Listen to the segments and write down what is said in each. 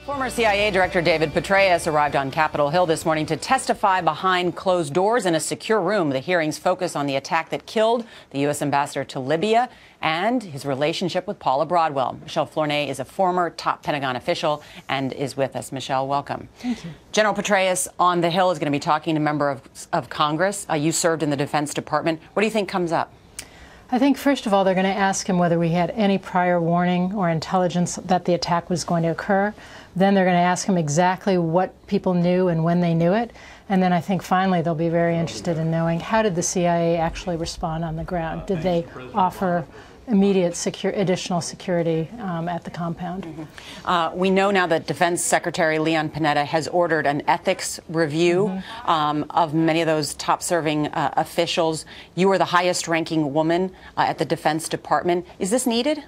Former CIA Director David Petraeus arrived on Capitol Hill this morning to testify behind closed doors in a secure room. The hearings focus on the attack that killed the U.S. ambassador to Libya and his relationship with Paula Broadwell. Michele Flournoy is a former top Pentagon official and is with us. Michele, welcome. Thank you. General Petraeus on the Hill is going to be talking to a member of Congress. You served in the Defense Department. What do you think comes up? I think, first of all, they're going to ask him whether we had any prior warning or intelligence that the attack was going to occur. Then they're going to ask him exactly what people knew and when they knew it. And then I think finally they'll be very interested in knowing, how did the CIA actually respond on the ground? Did they offer immediate additional security at the compound? We know now that Defense Secretary Leon Panetta has ordered an ethics review of many of those top-serving officials. You are the highest-ranking woman at the Defense Department. Is this needed?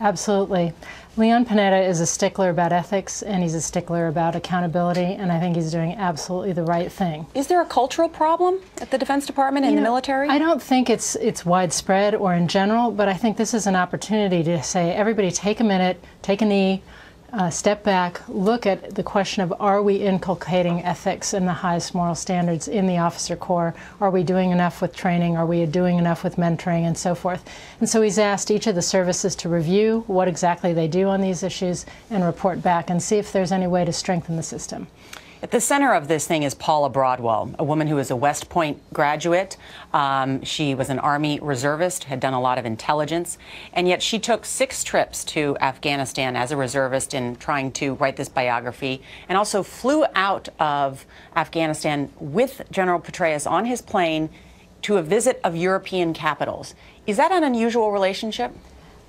Absolutely. Leon Panetta is a stickler about ethics, and he's a stickler about accountability, and I think he's doing absolutely the right thing. Is there a cultural problem at the Defense Department and the military? I don't think it's widespread or in general, but I think this is an opportunity to say, everybody take a minute, take a knee, step back, look at the question of, are we inculcating ethics and the highest moral standards in the officer corps? Are we doing enough with training? Are we doing enough with mentoring and so forth? And so he's asked each of the services to review what exactly they do on these issues and report back and see if there's any way to strengthen the system. At the center of this thing is Paula Broadwell, a woman who is a West Point graduate. She was an Army reservist, had done a lot of intelligence, and yet she took 6 trips to Afghanistan as a reservist in trying to write this biography, and also flew out of Afghanistan with General Petraeus on his plane to a visit of European capitals. Is that an unusual relationship?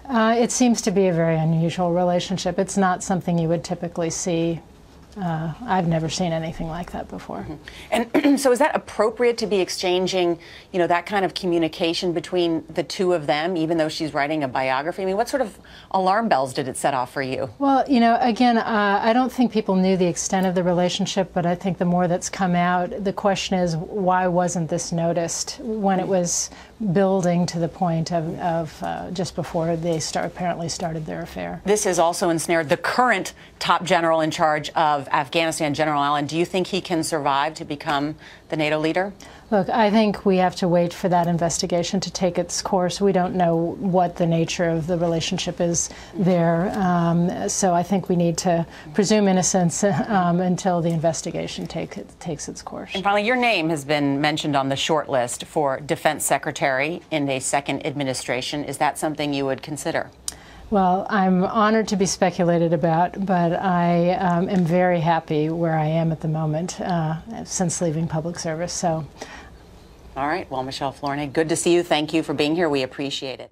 It seems to be a very unusual relationship. It's not something you would typically see. I've never seen anything like that before. And so is that appropriate to be exchanging, that kind of communication between the two of them, even though she's writing a biography? I mean, what sort of alarm bells did it set off for you? Well, again, I don't think people knew the extent of the relationship, but I think the more that's come out, the question is, why wasn't this noticed when it was building to the point of just before they apparently started their affair? This has also ensnared the current top general in charge of Afghanistan, General Allen. Do you think he can survive to become the NATO leader? Look, I think we have to wait for that investigation to take its course. We don't know what the nature of the relationship is there. So I think we need to presume innocence until the investigation takes its course. And finally, your name has been mentioned on the short list for Defense Secretary in a second administration. Is that something you would consider? Well, I'm honored to be speculated about, but I am very happy where I am at the moment since leaving public service. So, all right. Well, Michele Flournoy, good to see you. Thank you for being here. We appreciate it.